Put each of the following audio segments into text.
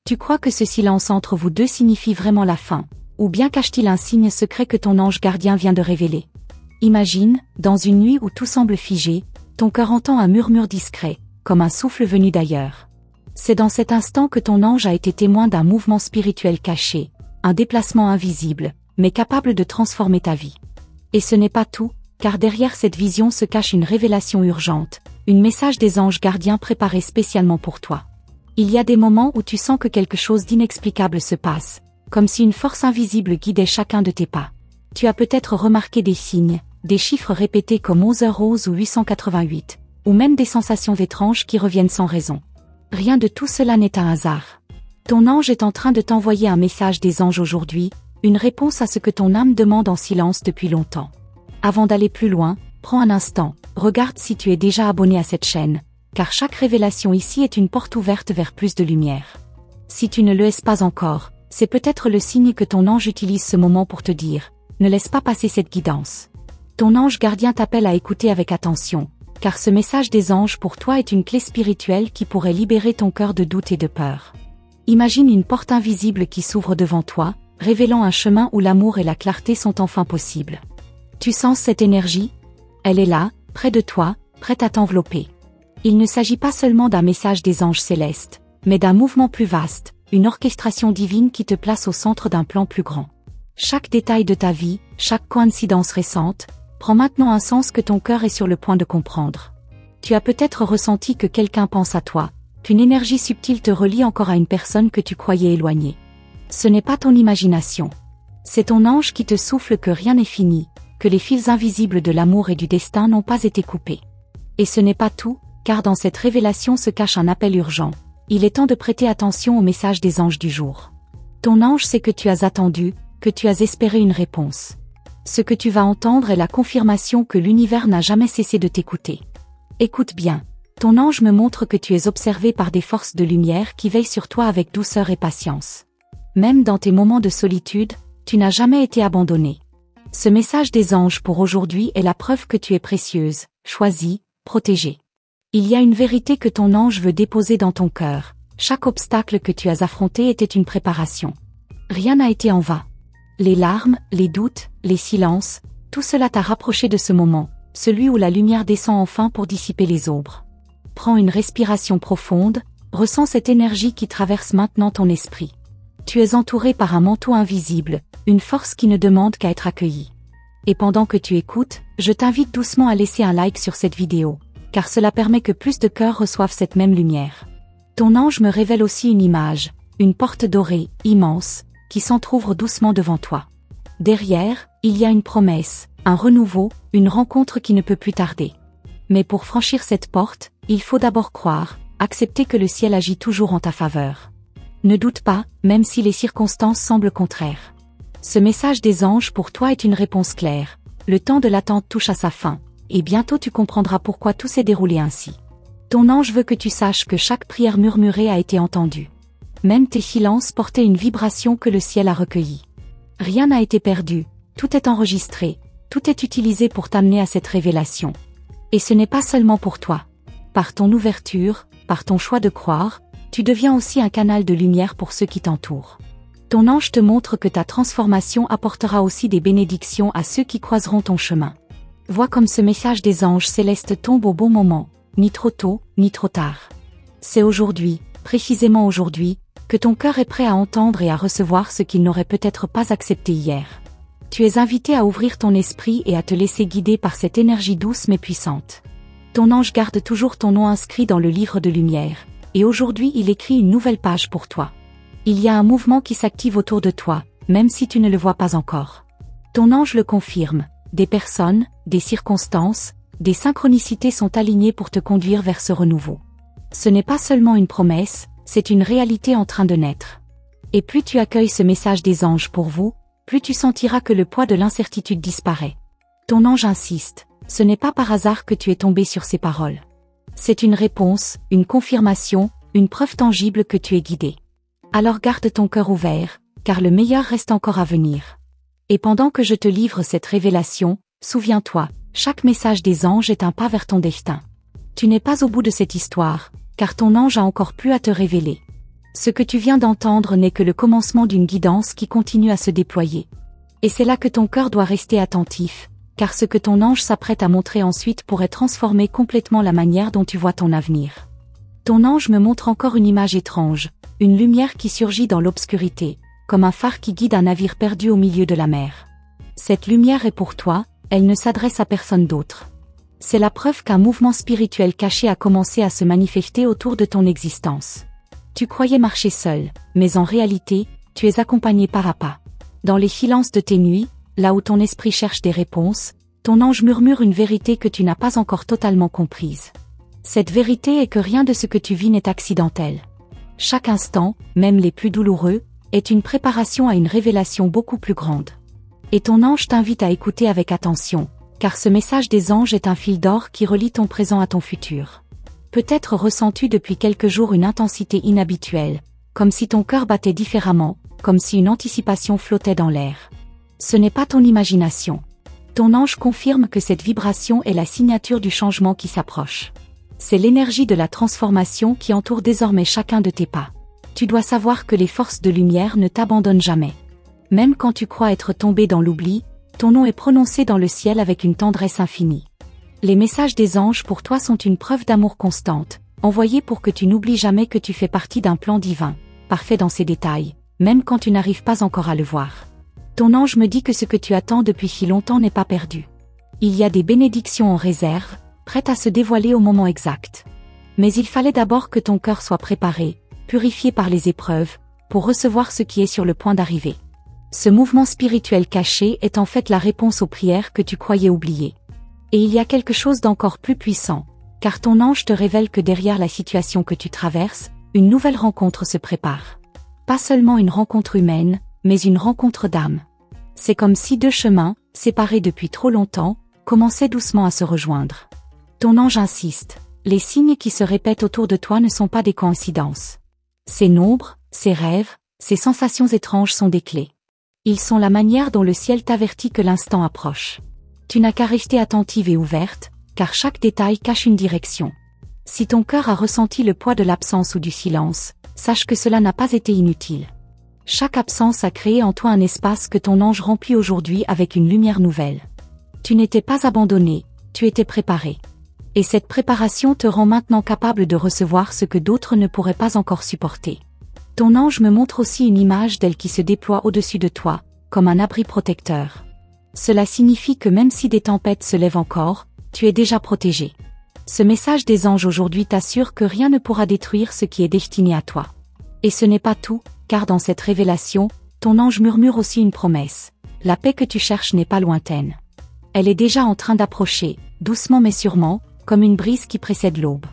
Tu crois que ce silence entre vous deux signifie vraiment la fin, ou bien cache-t-il un signe secret que ton ange gardien vient de révéler? Imagine, dans une nuit où tout semble figé, ton cœur entend un murmure discret, comme un souffle venu d'ailleurs. C'est dans cet instant que ton ange a été témoin d'un mouvement spirituel caché, un déplacement invisible, mais capable de transformer ta vie. Et ce n'est pas tout, car derrière cette vision se cache une révélation urgente, un message des anges gardiens préparé spécialement pour toi. Il y a des moments où tu sens que quelque chose d'inexplicable se passe, comme si une force invisible guidait chacun de tes pas. Tu as peut-être remarqué des signes, des chiffres répétés comme 11h11 ou 888, ou même des sensations étranges qui reviennent sans raison. Rien de tout cela n'est un hasard. Ton ange est en train de t'envoyer un message des anges aujourd'hui, une réponse à ce que ton âme demande en silence depuis longtemps. Avant d'aller plus loin, prends un instant, regarde si tu es déjà abonné à cette chaîne, car chaque révélation ici est une porte ouverte vers plus de lumière. Si tu ne le es pas encore, c'est peut-être le signe que ton ange utilise ce moment pour te dire, ne laisse pas passer cette guidance. Ton ange gardien t'appelle à écouter avec attention, car ce message des anges pour toi est une clé spirituelle qui pourrait libérer ton cœur de doute et de peur. Imagine une porte invisible qui s'ouvre devant toi, révélant un chemin où l'amour et la clarté sont enfin possibles. Tu sens cette énergie? Elle est là, près de toi, prête à t'envelopper. Il ne s'agit pas seulement d'un message des anges célestes, mais d'un mouvement plus vaste, une orchestration divine qui te place au centre d'un plan plus grand. Chaque détail de ta vie, chaque coïncidence récente, prend maintenant un sens que ton cœur est sur le point de comprendre. Tu as peut-être ressenti que quelqu'un pense à toi, qu'une énergie subtile te relie encore à une personne que tu croyais éloignée. Ce n'est pas ton imagination. C'est ton ange qui te souffle que rien n'est fini, que les fils invisibles de l'amour et du destin n'ont pas été coupés. Et ce n'est pas tout, car dans cette révélation se cache un appel urgent. Il est temps de prêter attention au message des anges du jour. Ton ange sait que tu as attendu, que tu as espéré une réponse. Ce que tu vas entendre est la confirmation que l'univers n'a jamais cessé de t'écouter. Écoute bien, ton ange me montre que tu es observé par des forces de lumière qui veillent sur toi avec douceur et patience. Même dans tes moments de solitude, tu n'as jamais été abandonné. Ce message des anges pour aujourd'hui est la preuve que tu es précieuse, choisie, protégée. Il y a une vérité que ton ange veut déposer dans ton cœur. Chaque obstacle que tu as affronté était une préparation. Rien n'a été en vain. Les larmes, les doutes, les silences, tout cela t'a rapproché de ce moment, celui où la lumière descend enfin pour dissiper les ombres. Prends une respiration profonde, ressens cette énergie qui traverse maintenant ton esprit. Tu es entouré par un manteau invisible, une force qui ne demande qu'à être accueillie. Et pendant que tu écoutes, je t'invite doucement à laisser un like sur cette vidéo, car cela permet que plus de cœurs reçoivent cette même lumière. Ton ange me révèle aussi une image, une porte dorée, immense, qui s'entr'ouvre doucement devant toi. Derrière, il y a une promesse, un renouveau, une rencontre qui ne peut plus tarder. Mais pour franchir cette porte, il faut d'abord croire, accepter que le ciel agit toujours en ta faveur. Ne doute pas, même si les circonstances semblent contraires. Ce message des anges pour toi est une réponse claire. Le temps de l'attente touche à sa fin, et bientôt tu comprendras pourquoi tout s'est déroulé ainsi. Ton ange veut que tu saches que chaque prière murmurée a été entendue. Même tes silences portaient une vibration que le ciel a recueillie. Rien n'a été perdu, tout est enregistré, tout est utilisé pour t'amener à cette révélation. Et ce n'est pas seulement pour toi. Par ton ouverture, par ton choix de croire, tu deviens aussi un canal de lumière pour ceux qui t'entourent. Ton ange te montre que ta transformation apportera aussi des bénédictions à ceux qui croiseront ton chemin. Vois comme ce message des anges célestes tombe au bon moment, ni trop tôt, ni trop tard. C'est aujourd'hui, précisément aujourd'hui, que ton cœur est prêt à entendre et à recevoir ce qu'il n'aurait peut-être pas accepté hier. Tu es invité à ouvrir ton esprit et à te laisser guider par cette énergie douce mais puissante. Ton ange garde toujours ton nom inscrit dans le livre de lumière, et aujourd'hui il écrit une nouvelle page pour toi. Il y a un mouvement qui s'active autour de toi, même si tu ne le vois pas encore. Ton ange le confirme, des personnes, des circonstances, des synchronicités sont alignées pour te conduire vers ce renouveau. Ce n'est pas seulement une promesse, c'est une réalité en train de naître. Et plus tu accueilles ce message des anges pour vous, plus tu sentiras que le poids de l'incertitude disparaît. Ton ange insiste, ce n'est pas par hasard que tu es tombé sur ces paroles. C'est une réponse, une confirmation, une preuve tangible que tu es guidé. Alors garde ton cœur ouvert, car le meilleur reste encore à venir. Et pendant que je te livre cette révélation, souviens-toi, chaque message des anges est un pas vers ton destin. Tu n'es pas au bout de cette histoire, car ton ange a encore plus à te révéler. Ce que tu viens d'entendre n'est que le commencement d'une guidance qui continue à se déployer. Et c'est là que ton cœur doit rester attentif, car ce que ton ange s'apprête à montrer ensuite pourrait transformer complètement la manière dont tu vois ton avenir. Ton ange me montre encore une image étrange, une lumière qui surgit dans l'obscurité, comme un phare qui guide un navire perdu au milieu de la mer. Cette lumière est pour toi, elle ne s'adresse à personne d'autre. C'est la preuve qu'un mouvement spirituel caché a commencé à se manifester autour de ton existence. Tu croyais marcher seul, mais en réalité, tu es accompagné pas à pas. Dans les silences de tes nuits, là où ton esprit cherche des réponses, ton ange murmure une vérité que tu n'as pas encore totalement comprise. Cette vérité est que rien de ce que tu vis n'est accidentel. Chaque instant, même les plus douloureux, est une préparation à une révélation beaucoup plus grande. Et ton ange t'invite à écouter avec attention, car ce message des anges est un fil d'or qui relie ton présent à ton futur. Peut-être ressens-tu depuis quelques jours une intensité inhabituelle, comme si ton cœur battait différemment, comme si une anticipation flottait dans l'air. Ce n'est pas ton imagination. Ton ange confirme que cette vibration est la signature du changement qui s'approche. C'est l'énergie de la transformation qui entoure désormais chacun de tes pas. Tu dois savoir que les forces de lumière ne t'abandonnent jamais. Même quand tu crois être tombé dans l'oubli, ton nom est prononcé dans le ciel avec une tendresse infinie. Les messages des anges pour toi sont une preuve d'amour constante, envoyés pour que tu n'oublies jamais que tu fais partie d'un plan divin, parfait dans ses détails, même quand tu n'arrives pas encore à le voir. Ton ange me dit que ce que tu attends depuis si longtemps n'est pas perdu. Il y a des bénédictions en réserve, prêtes à se dévoiler au moment exact. Mais il fallait d'abord que ton cœur soit préparé, purifié par les épreuves, pour recevoir ce qui est sur le point d'arriver. Ce mouvement spirituel caché est en fait la réponse aux prières que tu croyais oublier. Et il y a quelque chose d'encore plus puissant, car ton ange te révèle que derrière la situation que tu traverses, une nouvelle rencontre se prépare. Pas seulement une rencontre humaine, mais une rencontre d'âme. C'est comme si deux chemins, séparés depuis trop longtemps, commençaient doucement à se rejoindre. Ton ange insiste, les signes qui se répètent autour de toi ne sont pas des coïncidences. Ces nombres, ces rêves, ces sensations étranges sont des clés. Ils sont la manière dont le ciel t'avertit que l'instant approche. Tu n'as qu'à rester attentive et ouverte, car chaque détail cache une direction. Si ton cœur a ressenti le poids de l'absence ou du silence, sache que cela n'a pas été inutile. Chaque absence a créé en toi un espace que ton ange remplit aujourd'hui avec une lumière nouvelle. Tu n'étais pas abandonné, tu étais préparé. Et cette préparation te rend maintenant capable de recevoir ce que d'autres ne pourraient pas encore supporter. Ton ange me montre aussi une image d'elle qui se déploie au-dessus de toi, comme un abri protecteur. Cela signifie que même si des tempêtes se lèvent encore, tu es déjà protégé. Ce message des anges aujourd'hui t'assure que rien ne pourra détruire ce qui est destiné à toi. Et ce n'est pas tout, car dans cette révélation, ton ange murmure aussi une promesse. La paix que tu cherches n'est pas lointaine. Elle est déjà en train d'approcher, doucement mais sûrement, comme une brise qui précède l'aube.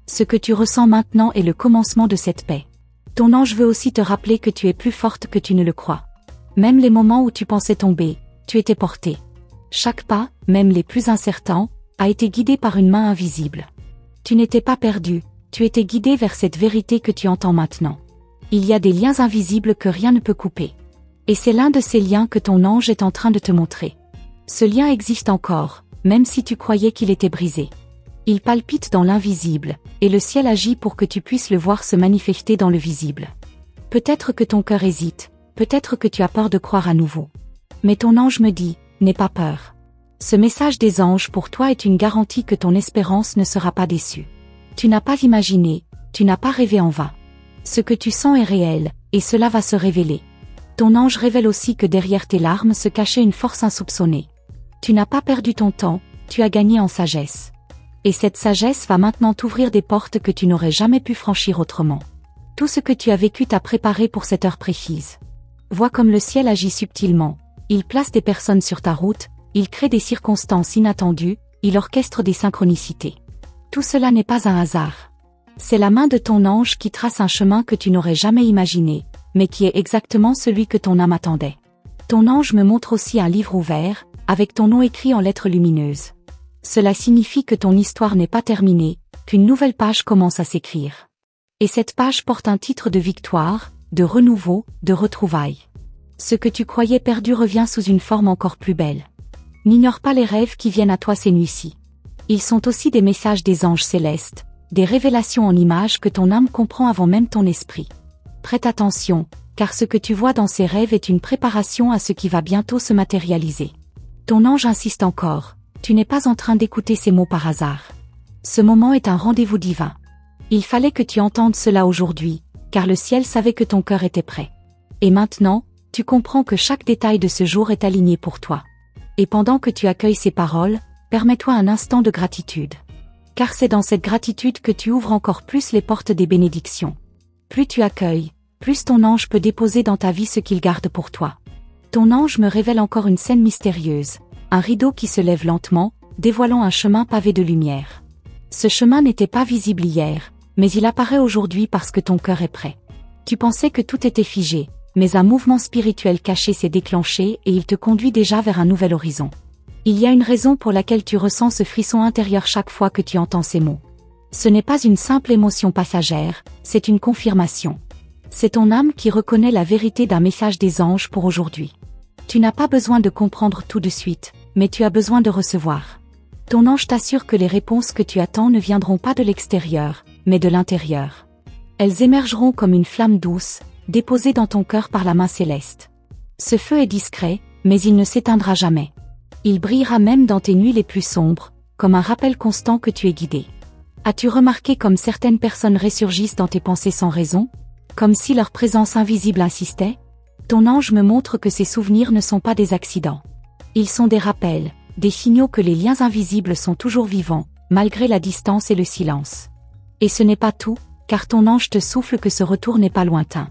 Ce que tu ressens maintenant est le commencement de cette paix. Ton ange veut aussi te rappeler que tu es plus forte que tu ne le crois. Même les moments où tu pensais tomber, tu étais porté. Chaque pas, même les plus incertains, a été guidé par une main invisible. Tu n'étais pas perdu, tu étais guidé vers cette vérité que tu entends maintenant. Il y a des liens invisibles que rien ne peut couper. Et c'est l'un de ces liens que ton ange est en train de te montrer. Ce lien existe encore, même si tu croyais qu'il était brisé. Il palpite dans l'invisible, et le ciel agit pour que tu puisses le voir se manifester dans le visible. Peut-être que ton cœur hésite, peut-être que tu as peur de croire à nouveau. Mais ton ange me dit, n'aie pas peur. Ce message des anges pour toi est une garantie que ton espérance ne sera pas déçue. Tu n'as pas imaginé, tu n'as pas rêvé en vain. Ce que tu sens est réel, et cela va se révéler. Ton ange révèle aussi que derrière tes larmes se cachait une force insoupçonnée. Tu n'as pas perdu ton temps, tu as gagné en sagesse. Et cette sagesse va maintenant t'ouvrir des portes que tu n'aurais jamais pu franchir autrement. Tout ce que tu as vécu t'a préparé pour cette heure précise. Vois comme le ciel agit subtilement. Il place des personnes sur ta route, il crée des circonstances inattendues, il orchestre des synchronicités. Tout cela n'est pas un hasard. C'est la main de ton ange qui trace un chemin que tu n'aurais jamais imaginé, mais qui est exactement celui que ton âme attendait. Ton ange me montre aussi un livre ouvert, avec ton nom écrit en lettres lumineuses. Cela signifie que ton histoire n'est pas terminée, qu'une nouvelle page commence à s'écrire. Et cette page porte un titre de victoire, de renouveau, de retrouvailles. Ce que tu croyais perdu revient sous une forme encore plus belle. N'ignore pas les rêves qui viennent à toi ces nuits-ci. Ils sont aussi des messages des anges célestes, des révélations en images que ton âme comprend avant même ton esprit. Prête attention, car ce que tu vois dans ces rêves est une préparation à ce qui va bientôt se matérialiser. Ton ange insiste encore, tu n'es pas en train d'écouter ces mots par hasard. Ce moment est un rendez-vous divin. Il fallait que tu entendes cela aujourd'hui, car le ciel savait que ton cœur était prêt. Et maintenant, tu comprends que chaque détail de ce jour est aligné pour toi. Et pendant que tu accueilles ces paroles, permets-toi un instant de gratitude. Car c'est dans cette gratitude que tu ouvres encore plus les portes des bénédictions. Plus tu accueilles, plus ton ange peut déposer dans ta vie ce qu'il garde pour toi. Ton ange me révèle encore une scène mystérieuse, un rideau qui se lève lentement, dévoilant un chemin pavé de lumière. Ce chemin n'était pas visible hier, mais il apparaît aujourd'hui parce que ton cœur est prêt. Tu pensais que tout était figé, mais un mouvement spirituel caché s'est déclenché et il te conduit déjà vers un nouvel horizon. Il y a une raison pour laquelle tu ressens ce frisson intérieur chaque fois que tu entends ces mots. Ce n'est pas une simple émotion passagère, c'est une confirmation. C'est ton âme qui reconnaît la vérité d'un message des anges pour aujourd'hui. Tu n'as pas besoin de comprendre tout de suite, mais tu as besoin de recevoir. Ton ange t'assure que les réponses que tu attends ne viendront pas de l'extérieur, mais de l'intérieur. Elles émergeront comme une flamme douce, déposée dans ton cœur par la main céleste. Ce feu est discret, mais il ne s'éteindra jamais. Il brillera même dans tes nuits les plus sombres, comme un rappel constant que tu es guidé. As-tu remarqué comme certaines personnes ressurgissent dans tes pensées sans raison, comme si leur présence invisible insistait? Ton ange me montre que ces souvenirs ne sont pas des accidents. Ils sont des rappels, des signaux que les liens invisibles sont toujours vivants, malgré la distance et le silence. Et ce n'est pas tout, car ton ange te souffle que ce retour n'est pas lointain.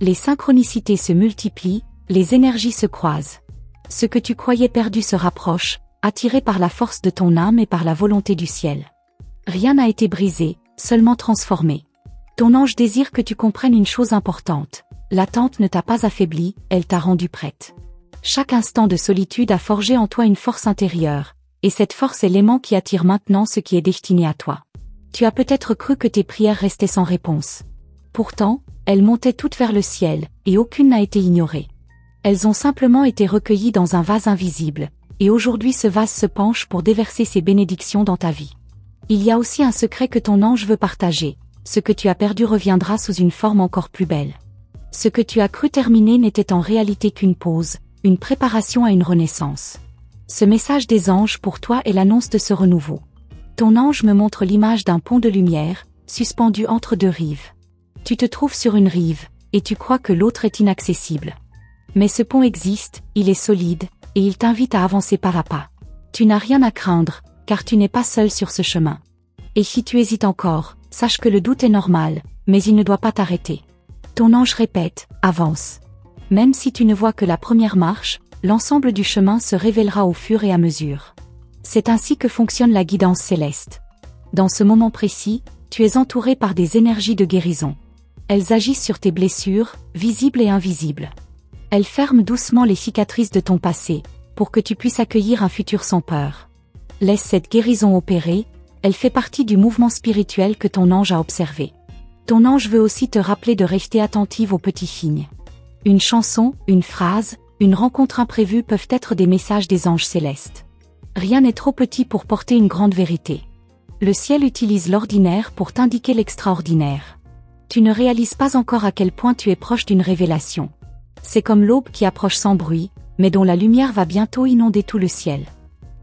Les synchronicités se multiplient, les énergies se croisent. Ce que tu croyais perdu se rapproche, attiré par la force de ton âme et par la volonté du ciel. Rien n'a été brisé, seulement transformé. Ton ange désire que tu comprennes une chose importante. L'attente ne t'a pas affaibli, elle t'a rendu prête. Chaque instant de solitude a forgé en toi une force intérieure, et cette force est l'aimant qui attire maintenant ce qui est destiné à toi. Tu as peut-être cru que tes prières restaient sans réponse. Pourtant, elles montaient toutes vers le ciel, et aucune n'a été ignorée. Elles ont simplement été recueillies dans un vase invisible, et aujourd'hui ce vase se penche pour déverser ses bénédictions dans ta vie. Il y a aussi un secret que ton ange veut partager. Ce que tu as perdu reviendra sous une forme encore plus belle. Ce que tu as cru terminer n'était en réalité qu'une pause, une préparation à une renaissance. Ce message des anges pour toi est l'annonce de ce renouveau. Ton ange me montre l'image d'un pont de lumière, suspendu entre deux rives. Tu te trouves sur une rive, et tu crois que l'autre est inaccessible. Mais ce pont existe, il est solide, et il t'invite à avancer pas à pas. Tu n'as rien à craindre, car tu n'es pas seul sur ce chemin. Et si tu hésites encore, sache que le doute est normal, mais il ne doit pas t'arrêter. Ton ange répète, avance. Même si tu ne vois que la première marche, l'ensemble du chemin se révélera au fur et à mesure. C'est ainsi que fonctionne la guidance céleste. Dans ce moment précis, tu es entouré par des énergies de guérison. Elles agissent sur tes blessures, visibles et invisibles. Elles ferment doucement les cicatrices de ton passé, pour que tu puisses accueillir un futur sans peur. Laisse cette guérison opérer, elle fait partie du mouvement spirituel que ton ange a observé. Ton ange veut aussi te rappeler de rester attentive aux petits signes. Une chanson, une phrase, une rencontre imprévue peuvent être des messages des anges célestes. Rien n'est trop petit pour porter une grande vérité. Le ciel utilise l'ordinaire pour t'indiquer l'extraordinaire. Tu ne réalises pas encore à quel point tu es proche d'une révélation. C'est comme l'aube qui approche sans bruit, mais dont la lumière va bientôt inonder tout le ciel.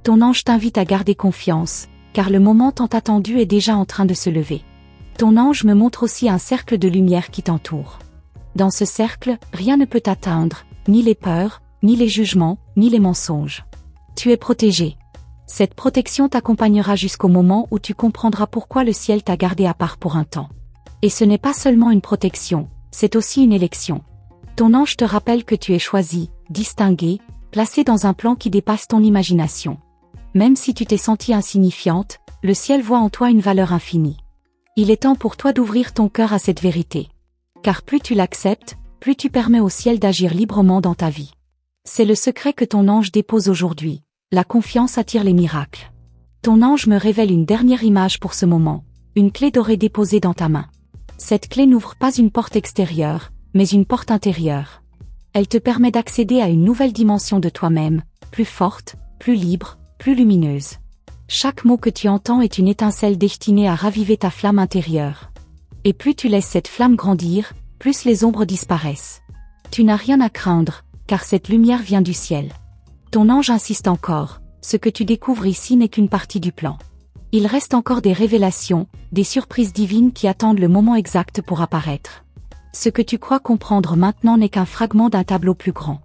Ton ange t'invite à garder confiance, car le moment tant attendu est déjà en train de se lever. Ton ange me montre aussi un cercle de lumière qui t'entoure. Dans ce cercle, rien ne peut t'atteindre, ni les peurs, ni les jugements, ni les mensonges. Tu es protégé. Cette protection t'accompagnera jusqu'au moment où tu comprendras pourquoi le ciel t'a gardé à part pour un temps. Et ce n'est pas seulement une protection, c'est aussi une élection. Ton ange te rappelle que tu es choisi, distingué, placé dans un plan qui dépasse ton imagination. Même si tu t'es sentie insignifiante, le ciel voit en toi une valeur infinie. Il est temps pour toi d'ouvrir ton cœur à cette vérité. Car plus tu l'acceptes, plus tu permets au ciel d'agir librement dans ta vie. C'est le secret que ton ange dépose aujourd'hui. La confiance attire les miracles. Ton ange me révèle une dernière image pour ce moment, une clé dorée déposée dans ta main. Cette clé n'ouvre pas une porte extérieure, mais une porte intérieure. Elle te permet d'accéder à une nouvelle dimension de toi-même, plus forte, plus libre, plus lumineuse. Chaque mot que tu entends est une étincelle destinée à raviver ta flamme intérieure. Et plus tu laisses cette flamme grandir, plus les ombres disparaissent. Tu n'as rien à craindre, car cette lumière vient du ciel. Ton ange insiste encore, ce que tu découvres ici n'est qu'une partie du plan. Il reste encore des révélations, des surprises divines qui attendent le moment exact pour apparaître. Ce que tu crois comprendre maintenant n'est qu'un fragment d'un tableau plus grand.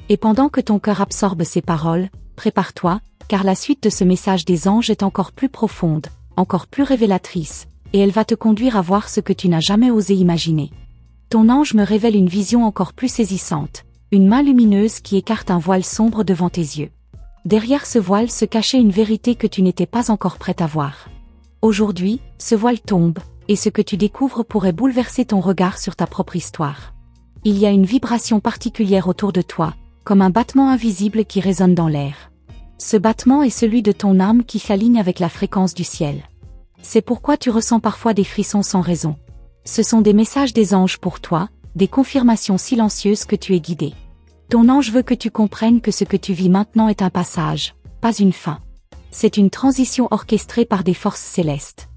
Et pendant que ton cœur absorbe ces paroles, prépare-toi, car la suite de ce message des anges est encore plus profonde, encore plus révélatrice, et elle va te conduire à voir ce que tu n'as jamais osé imaginer. Ton ange me révèle une vision encore plus saisissante, une main lumineuse qui écarte un voile sombre devant tes yeux. Derrière ce voile se cachait une vérité que tu n'étais pas encore prête à voir. Aujourd'hui, ce voile tombe, et ce que tu découvres pourrait bouleverser ton regard sur ta propre histoire. Il y a une vibration particulière autour de toi, comme un battement invisible qui résonne dans l'air. Ce battement est celui de ton âme qui s'aligne avec la fréquence du ciel. C'est pourquoi tu ressens parfois des frissons sans raison. Ce sont des messages des anges pour toi, des confirmations silencieuses que tu es guidé. Ton ange veut que tu comprennes que ce que tu vis maintenant est un passage, pas une fin. C'est une transition orchestrée par des forces célestes.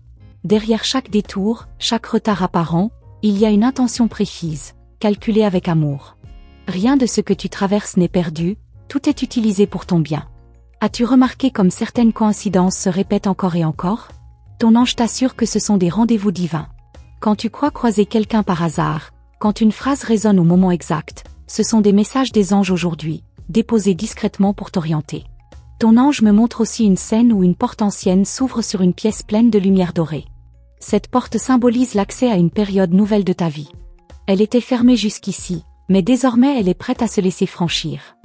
Derrière chaque détour, chaque retard apparent, il y a une intention précise, calculée avec amour. Rien de ce que tu traverses n'est perdu, tout est utilisé pour ton bien. As-tu remarqué comme certaines coïncidences se répètent encore et encore? Ton ange t'assure que ce sont des rendez-vous divins. Quand tu crois croiser quelqu'un par hasard, quand une phrase résonne au moment exact, ce sont des messages des anges aujourd'hui, déposés discrètement pour t'orienter. Ton ange me montre aussi une scène où une porte ancienne s'ouvre sur une pièce pleine de lumière dorée. Cette porte symbolise l'accès à une période nouvelle de ta vie. Elle était fermée jusqu'ici, mais désormais elle est prête à se laisser franchir.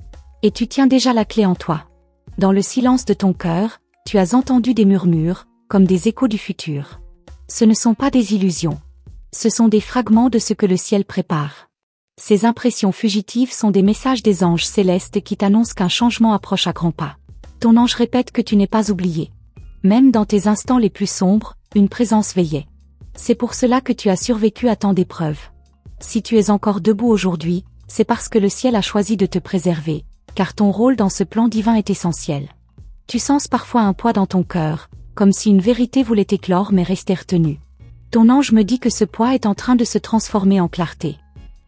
Et tu tiens déjà la clé en toi. Dans le silence de ton cœur, tu as entendu des murmures, comme des échos du futur. Ce ne sont pas des illusions. Ce sont des fragments de ce que le ciel prépare. Ces impressions fugitives sont des messages des anges célestes qui t'annoncent qu'un changement approche à grands pas. Ton ange répète que tu n'es pas oublié. Même dans tes instants les plus sombres, une présence veillait. C'est pour cela que tu as survécu à tant d'épreuves. Si tu es encore debout aujourd'hui, c'est parce que le ciel a choisi de te préserver, car ton rôle dans ce plan divin est essentiel. Tu sens parfois un poids dans ton cœur, comme si une vérité voulait éclore mais rester retenue. Ton ange me dit que ce poids est en train de se transformer en clarté.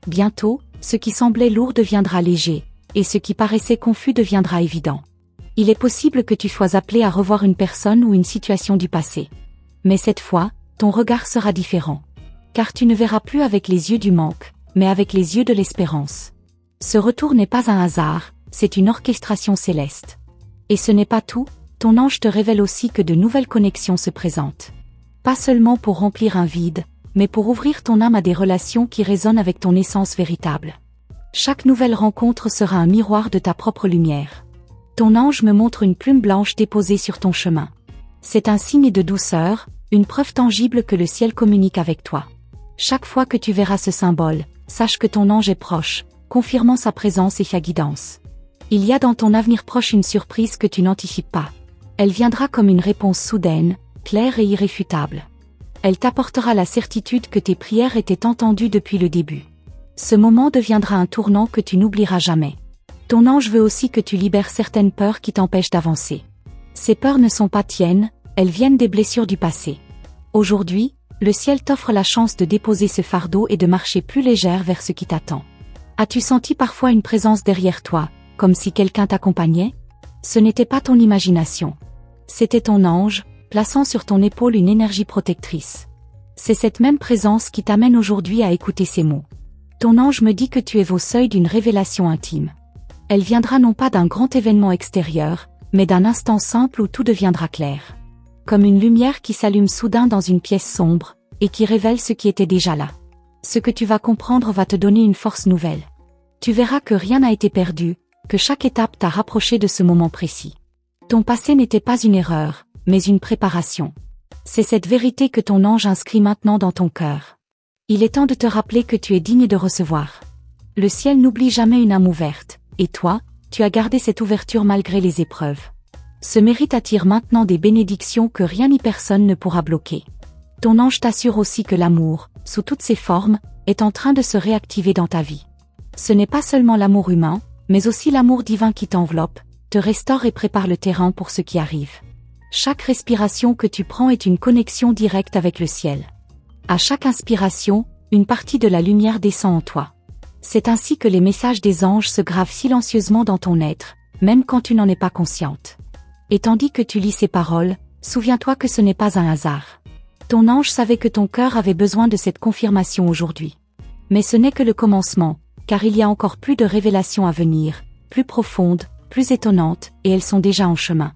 Bientôt, ce qui semblait lourd deviendra léger, et ce qui paraissait confus deviendra évident. Il est possible que tu sois appelé à revoir une personne ou une situation du passé. Mais cette fois, ton regard sera différent. Car tu ne verras plus avec les yeux du manque, mais avec les yeux de l'espérance. Ce retour n'est pas un hasard, c'est une orchestration céleste. Et ce n'est pas tout, ton ange te révèle aussi que de nouvelles connexions se présentent. Pas seulement pour remplir un vide, mais pour ouvrir ton âme à des relations qui résonnent avec ton essence véritable. Chaque nouvelle rencontre sera un miroir de ta propre lumière. Ton ange me montre une plume blanche déposée sur ton chemin. C'est un signe de douceur, une preuve tangible que le ciel communique avec toi. Chaque fois que tu verras ce symbole, sache que ton ange est proche, confirmant sa présence et sa guidance. Il y a dans ton avenir proche une surprise que tu n'anticipes pas. Elle viendra comme une réponse soudaine, claire et irréfutable. Elle t'apportera la certitude que tes prières étaient entendues depuis le début. Ce moment deviendra un tournant que tu n'oublieras jamais. Ton ange veut aussi que tu libères certaines peurs qui t'empêchent d'avancer. Ces peurs ne sont pas tiennes, elles viennent des blessures du passé. Aujourd'hui, le ciel t'offre la chance de déposer ce fardeau et de marcher plus légère vers ce qui t'attend. As-tu senti parfois une présence derrière toi, comme si quelqu'un t'accompagnait? Ce n'était pas ton imagination. C'était ton ange, plaçant sur ton épaule une énergie protectrice. C'est cette même présence qui t'amène aujourd'hui à écouter ces mots. Ton ange me dit que tu es au seuil d'une révélation intime. Elle viendra non pas d'un grand événement extérieur, mais d'un instant simple où tout deviendra clair. Comme une lumière qui s'allume soudain dans une pièce sombre, et qui révèle ce qui était déjà là. Ce que tu vas comprendre va te donner une force nouvelle. Tu verras que rien n'a été perdu, que chaque étape t'a rapproché de ce moment précis. Ton passé n'était pas une erreur, mais une préparation. C'est cette vérité que ton ange inscrit maintenant dans ton cœur. Il est temps de te rappeler que tu es digne de recevoir. Le ciel n'oublie jamais une âme ouverte, et toi, tu as gardé cette ouverture malgré les épreuves. Ce mérite attire maintenant des bénédictions que rien ni personne ne pourra bloquer. Ton ange t'assure aussi que l'amour, sous toutes ses formes, est en train de se réactiver dans ta vie. Ce n'est pas seulement l'amour humain, mais aussi l'amour divin qui t'enveloppe, te restaure et prépare le terrain pour ce qui arrive. Chaque respiration que tu prends est une connexion directe avec le ciel. À chaque inspiration, une partie de la lumière descend en toi. C'est ainsi que les messages des anges se gravent silencieusement dans ton être, même quand tu n'en es pas consciente. Et tandis que tu lis ces paroles, souviens-toi que ce n'est pas un hasard. Ton ange savait que ton cœur avait besoin de cette confirmation aujourd'hui. Mais ce n'est que le commencement, car il y a encore plus de révélations à venir, plus profondes, plus étonnantes, et elles sont déjà en chemin.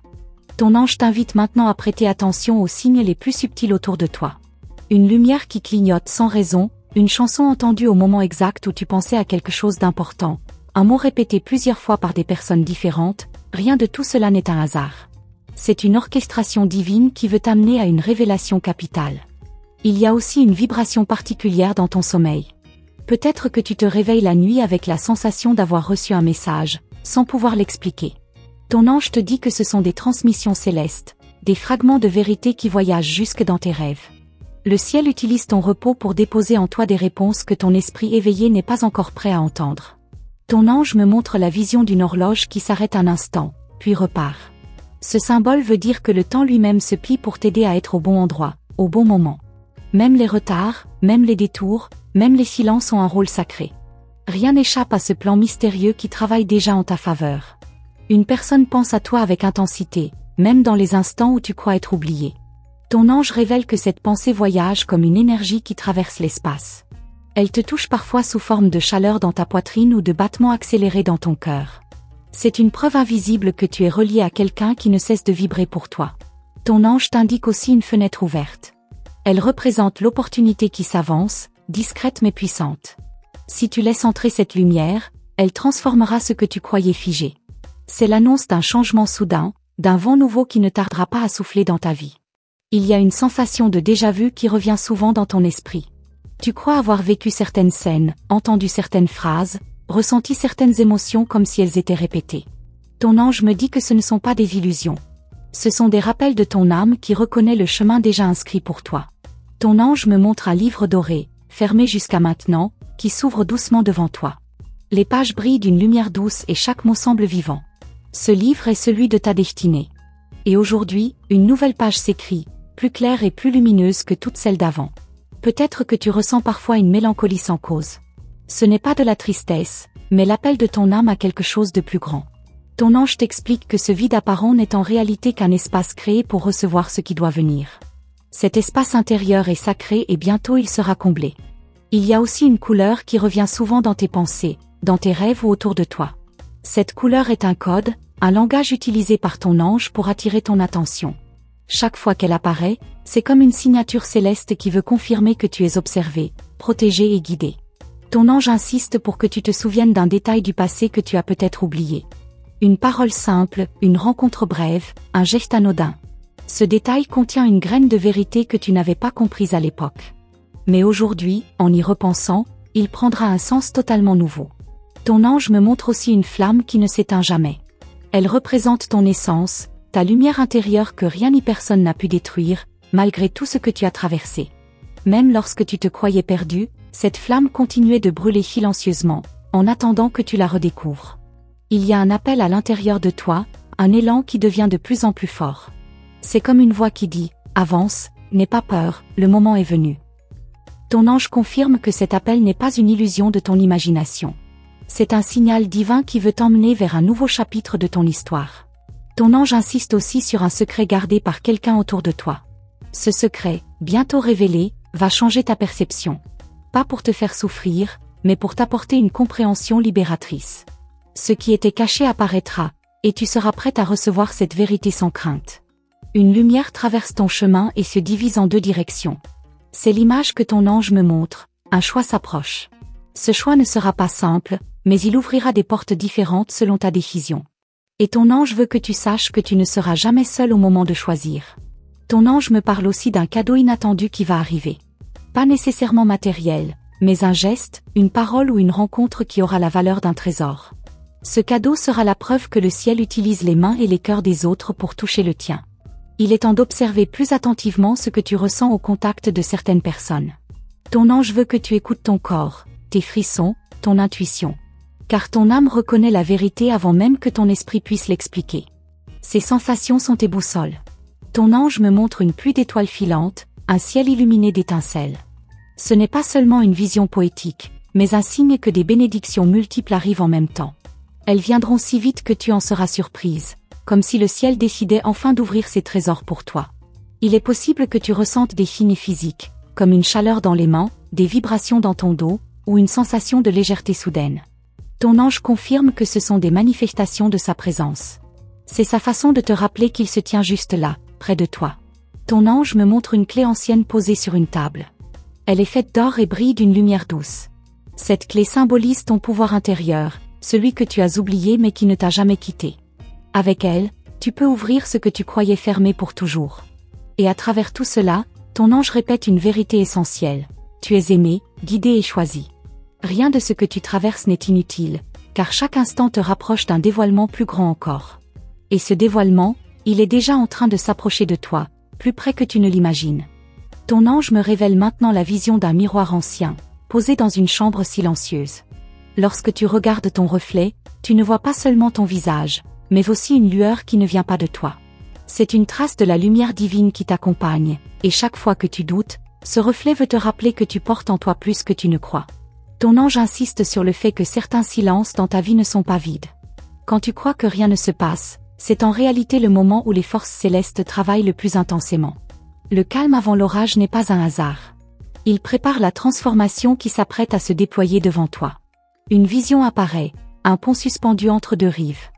Ton ange t'invite maintenant à prêter attention aux signes les plus subtils autour de toi. Une lumière qui clignote sans raison, une chanson entendue au moment exact où tu pensais à quelque chose d'important, un mot répété plusieurs fois par des personnes différentes, rien de tout cela n'est un hasard. C'est une orchestration divine qui veut t'amener à une révélation capitale. Il y a aussi une vibration particulière dans ton sommeil. Peut-être que tu te réveilles la nuit avec la sensation d'avoir reçu un message, sans pouvoir l'expliquer. Ton ange te dit que ce sont des transmissions célestes, des fragments de vérité qui voyagent jusque dans tes rêves. Le ciel utilise ton repos pour déposer en toi des réponses que ton esprit éveillé n'est pas encore prêt à entendre. Ton ange me montre la vision d'une horloge qui s'arrête un instant, puis repart. Ce symbole veut dire que le temps lui-même se plie pour t'aider à être au bon endroit, au bon moment. Même les retards, même les détours, même les silences ont un rôle sacré. Rien n'échappe à ce plan mystérieux qui travaille déjà en ta faveur. Une personne pense à toi avec intensité, même dans les instants où tu crois être oublié. Ton ange révèle que cette pensée voyage comme une énergie qui traverse l'espace. Elle te touche parfois sous forme de chaleur dans ta poitrine ou de battements accélérés dans ton cœur. C'est une preuve invisible que tu es relié à quelqu'un qui ne cesse de vibrer pour toi. Ton ange t'indique aussi une fenêtre ouverte. Elle représente l'opportunité qui s'avance, discrète mais puissante. Si tu laisses entrer cette lumière, elle transformera ce que tu croyais figé. C'est l'annonce d'un changement soudain, d'un vent nouveau qui ne tardera pas à souffler dans ta vie. Il y a une sensation de déjà-vu qui revient souvent dans ton esprit. Tu crois avoir vécu certaines scènes, entendu certaines phrases, ressenti certaines émotions comme si elles étaient répétées. Ton ange me dit que ce ne sont pas des illusions. Ce sont des rappels de ton âme qui reconnaît le chemin déjà inscrit pour toi. Ton ange me montre un livre doré, fermé jusqu'à maintenant, qui s'ouvre doucement devant toi. Les pages brillent d'une lumière douce et chaque mot semble vivant. Ce livre est celui de ta destinée. Et aujourd'hui, une nouvelle page s'écrit, plus claire et plus lumineuse que toutes celles d'avant. Peut-être que tu ressens parfois une mélancolie sans cause. Ce n'est pas de la tristesse, mais l'appel de ton âme à quelque chose de plus grand. Ton ange t'explique que ce vide apparent n'est en réalité qu'un espace créé pour recevoir ce qui doit venir. Cet espace intérieur est sacré et bientôt il sera comblé. Il y a aussi une couleur qui revient souvent dans tes pensées, dans tes rêves ou autour de toi. Cette couleur est un code, un langage utilisé par ton ange pour attirer ton attention. Chaque fois qu'elle apparaît, c'est comme une signature céleste qui veut confirmer que tu es observé, protégé et guidé. Ton ange insiste pour que tu te souviennes d'un détail du passé que tu as peut-être oublié. Une parole simple, une rencontre brève, un geste anodin. Ce détail contient une graine de vérité que tu n'avais pas comprise à l'époque. Mais aujourd'hui, en y repensant, il prendra un sens totalement nouveau. Ton ange me montre aussi une flamme qui ne s'éteint jamais. Elle représente ton essence, ta lumière intérieure que rien ni personne n'a pu détruire, malgré tout ce que tu as traversé. Même lorsque tu te croyais perdu, cette flamme continuait de brûler silencieusement, en attendant que tu la redécouvres. Il y a un appel à l'intérieur de toi, un élan qui devient de plus en plus fort. C'est comme une voix qui dit « Avance, n'aie pas peur, le moment est venu ». Ton ange confirme que cet appel n'est pas une illusion de ton imagination. C'est un signal divin qui veut t'emmener vers un nouveau chapitre de ton histoire. Ton ange insiste aussi sur un secret gardé par quelqu'un autour de toi. Ce secret, bientôt révélé, va changer ta perception. Pas pour te faire souffrir, mais pour t'apporter une compréhension libératrice. Ce qui était caché apparaîtra, et tu seras prête à recevoir cette vérité sans crainte. Une lumière traverse ton chemin et se divise en deux directions. C'est l'image que ton ange me montre, un choix s'approche. Ce choix ne sera pas simple, mais il ouvrira des portes différentes selon ta décision. Et ton ange veut que tu saches que tu ne seras jamais seul au moment de choisir. Ton ange me parle aussi d'un cadeau inattendu qui va arriver. Pas nécessairement matériel, mais un geste, une parole ou une rencontre qui aura la valeur d'un trésor. Ce cadeau sera la preuve que le ciel utilise les mains et les cœurs des autres pour toucher le tien. Il est temps d'observer plus attentivement ce que tu ressens au contact de certaines personnes. Ton ange veut que tu écoutes ton corps, tes frissons, ton intuition. Car ton âme reconnaît la vérité avant même que ton esprit puisse l'expliquer. Ces sensations sont tes boussoles. Ton ange me montre une pluie d'étoiles filantes, un ciel illuminé d'étincelles. Ce n'est pas seulement une vision poétique, mais un signe que des bénédictions multiples arrivent en même temps. Elles viendront si vite que tu en seras surprise, comme si le ciel décidait enfin d'ouvrir ses trésors pour toi. Il est possible que tu ressentes des signes physiques, comme une chaleur dans les mains, des vibrations dans ton dos, ou une sensation de légèreté soudaine. Ton ange confirme que ce sont des manifestations de sa présence. C'est sa façon de te rappeler qu'il se tient juste là, près de toi. Ton ange me montre une clé ancienne posée sur une table. Elle est faite d'or et brille d'une lumière douce. Cette clé symbolise ton pouvoir intérieur, celui que tu as oublié mais qui ne t'a jamais quitté. Avec elle, tu peux ouvrir ce que tu croyais fermé pour toujours. Et à travers tout cela, ton ange répète une vérité essentielle. Tu es aimé, guidé et choisi. Rien de ce que tu traverses n'est inutile, car chaque instant te rapproche d'un dévoilement plus grand encore. Et ce dévoilement, il est déjà en train de s'approcher de toi, plus près que tu ne l'imagines. Ton ange me révèle maintenant la vision d'un miroir ancien, posé dans une chambre silencieuse. Lorsque tu regardes ton reflet, tu ne vois pas seulement ton visage, mais aussi une lueur qui ne vient pas de toi. C'est une trace de la lumière divine qui t'accompagne, et chaque fois que tu doutes, ce reflet veut te rappeler que tu portes en toi plus que tu ne crois. Ton ange insiste sur le fait que certains silences dans ta vie ne sont pas vides. Quand tu crois que rien ne se passe, c'est en réalité le moment où les forces célestes travaillent le plus intensément. Le calme avant l'orage n'est pas un hasard. Il prépare la transformation qui s'apprête à se déployer devant toi. Une vision apparaît, un pont suspendu entre deux rives.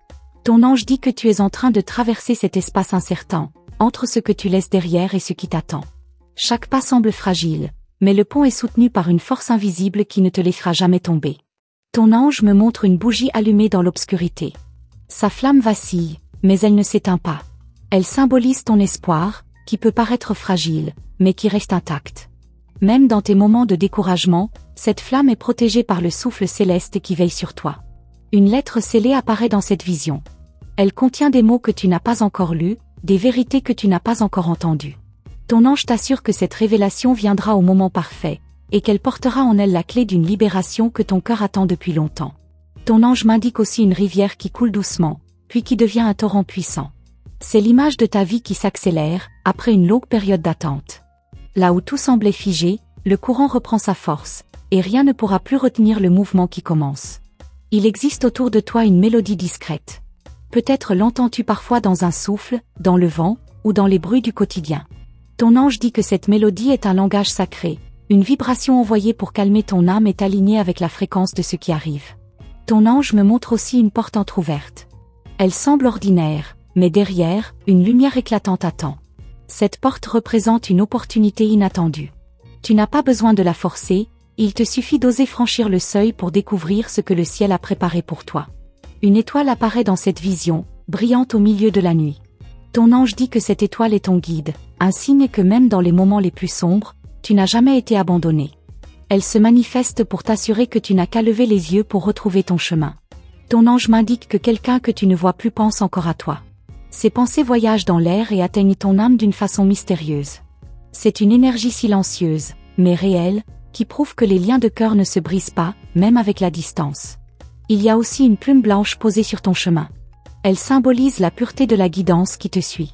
Ton ange dit que tu es en train de traverser cet espace incertain, entre ce que tu laisses derrière et ce qui t'attend. Chaque pas semble fragile, mais le pont est soutenu par une force invisible qui ne te laissera jamais tomber. Ton ange me montre une bougie allumée dans l'obscurité. Sa flamme vacille, mais elle ne s'éteint pas. Elle symbolise ton espoir, qui peut paraître fragile, mais qui reste intact. Même dans tes moments de découragement, cette flamme est protégée par le souffle céleste qui veille sur toi. Une lettre scellée apparaît dans cette vision. Elle contient des mots que tu n'as pas encore lus, des vérités que tu n'as pas encore entendues. Ton ange t'assure que cette révélation viendra au moment parfait, et qu'elle portera en elle la clé d'une libération que ton cœur attend depuis longtemps. Ton ange m'indique aussi une rivière qui coule doucement, puis qui devient un torrent puissant. C'est l'image de ta vie qui s'accélère, après une longue période d'attente. Là où tout semblait figé, le courant reprend sa force, et rien ne pourra plus retenir le mouvement qui commence. Il existe autour de toi une mélodie discrète. Peut-être l'entends-tu parfois dans un souffle, dans le vent, ou dans les bruits du quotidien. Ton ange dit que cette mélodie est un langage sacré, une vibration envoyée pour calmer ton âme est alignée avec la fréquence de ce qui arrive. Ton ange me montre aussi une porte entr'ouverte. Elle semble ordinaire, mais derrière, une lumière éclatante attend. Cette porte représente une opportunité inattendue. Tu n'as pas besoin de la forcer, il te suffit d'oser franchir le seuil pour découvrir ce que le ciel a préparé pour toi. Une étoile apparaît dans cette vision, brillante au milieu de la nuit. Ton ange dit que cette étoile est ton guide, un signe que même dans les moments les plus sombres, tu n'as jamais été abandonné. Elle se manifeste pour t'assurer que tu n'as qu'à lever les yeux pour retrouver ton chemin. Ton ange m'indique que quelqu'un que tu ne vois plus pense encore à toi. Ses pensées voyagent dans l'air et atteignent ton âme d'une façon mystérieuse. C'est une énergie silencieuse, mais réelle, qui prouve que les liens de cœur ne se brisent pas, même avec la distance. Il y a aussi une plume blanche posée sur ton chemin. Elle symbolise la pureté de la guidance qui te suit.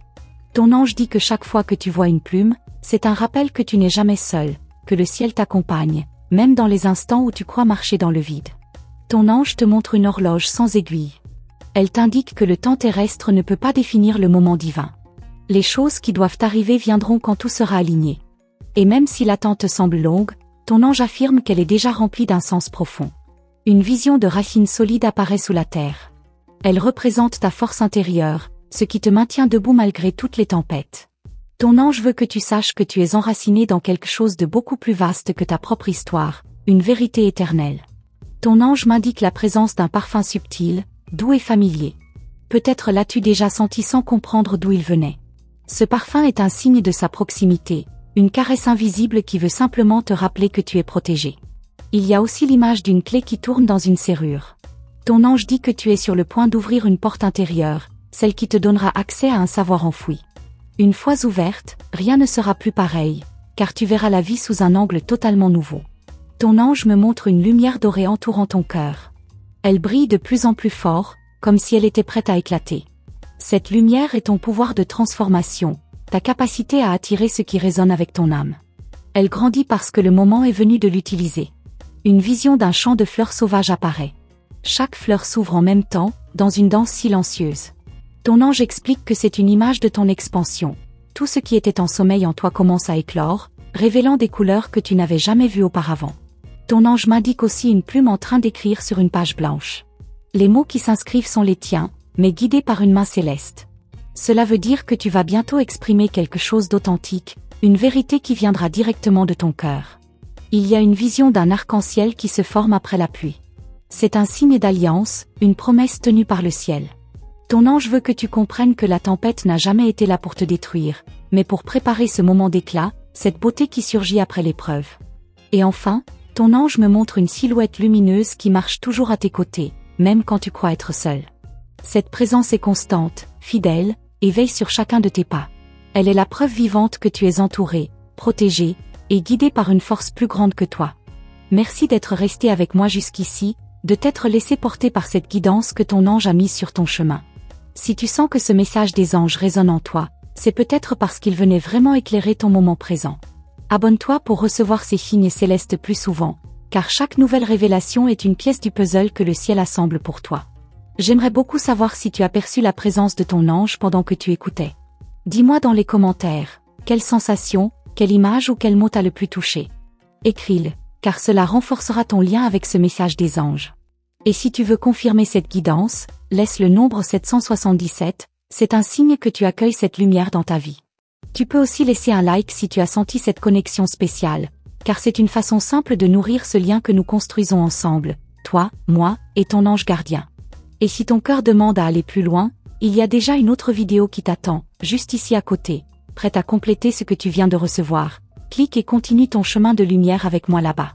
Ton ange dit que chaque fois que tu vois une plume, c'est un rappel que tu n'es jamais seul, que le ciel t'accompagne, même dans les instants où tu crois marcher dans le vide. Ton ange te montre une horloge sans aiguille. Elle t'indique que le temps terrestre ne peut pas définir le moment divin. Les choses qui doivent arriver viendront quand tout sera aligné. Et même si l'attente semble longue, ton ange affirme qu'elle est déjà remplie d'un sens profond. Une vision de racines solides apparaît sous la terre. Elle représente ta force intérieure, ce qui te maintient debout malgré toutes les tempêtes. Ton ange veut que tu saches que tu es enraciné dans quelque chose de beaucoup plus vaste que ta propre histoire, une vérité éternelle. Ton ange m'indique la présence d'un parfum subtil, doux et familier. Peut-être l'as-tu déjà senti sans comprendre d'où il venait. Ce parfum est un signe de sa proximité, une caresse invisible qui veut simplement te rappeler que tu es protégé. Il y a aussi l'image d'une clé qui tourne dans une serrure. Ton ange dit que tu es sur le point d'ouvrir une porte intérieure, celle qui te donnera accès à un savoir enfoui. Une fois ouverte, rien ne sera plus pareil, car tu verras la vie sous un angle totalement nouveau. Ton ange me montre une lumière dorée entourant ton cœur. Elle brille de plus en plus fort, comme si elle était prête à éclater. Cette lumière est ton pouvoir de transformation, ta capacité à attirer ce qui résonne avec ton âme. Elle grandit parce que le moment est venu de l'utiliser. Une vision d'un champ de fleurs sauvages apparaît. Chaque fleur s'ouvre en même temps, dans une danse silencieuse. Ton ange explique que c'est une image de ton expansion. Tout ce qui était en sommeil en toi commence à éclore, révélant des couleurs que tu n'avais jamais vues auparavant. Ton ange m'indique aussi une plume en train d'écrire sur une page blanche. Les mots qui s'inscrivent sont les tiens, mais guidés par une main céleste. Cela veut dire que tu vas bientôt exprimer quelque chose d'authentique, une vérité qui viendra directement de ton cœur. Il y a une vision d'un arc-en-ciel qui se forme après la pluie. C'est un signe d'alliance, une promesse tenue par le ciel. Ton ange veut que tu comprennes que la tempête n'a jamais été là pour te détruire, mais pour préparer ce moment d'éclat, cette beauté qui surgit après l'épreuve. Et enfin, ton ange me montre une silhouette lumineuse qui marche toujours à tes côtés, même quand tu crois être seul. Cette présence est constante, fidèle, et veille sur chacun de tes pas. Elle est la preuve vivante que tu es entouré, protégé, et guidé par une force plus grande que toi. Merci d'être resté avec moi jusqu'ici, de t'être laissé porter par cette guidance que ton ange a mise sur ton chemin. Si tu sens que ce message des anges résonne en toi, c'est peut-être parce qu'il venait vraiment éclairer ton moment présent. Abonne-toi pour recevoir ces signes célestes plus souvent, car chaque nouvelle révélation est une pièce du puzzle que le ciel assemble pour toi. J'aimerais beaucoup savoir si tu as perçu la présence de ton ange pendant que tu écoutais. Dis-moi dans les commentaires, quelle sensation, quelle image ou quel mot t'a le plus touché. Écris-le, car cela renforcera ton lien avec ce message des anges. Et si tu veux confirmer cette guidance, laisse le nombre 777, c'est un signe que tu accueilles cette lumière dans ta vie. Tu peux aussi laisser un like si tu as senti cette connexion spéciale, car c'est une façon simple de nourrir ce lien que nous construisons ensemble, toi, moi, et ton ange gardien. Et si ton cœur demande à aller plus loin, il y a déjà une autre vidéo qui t'attend, juste ici à côté, prête à compléter ce que tu viens de recevoir. Clique et continue ton chemin de lumière avec moi là-bas.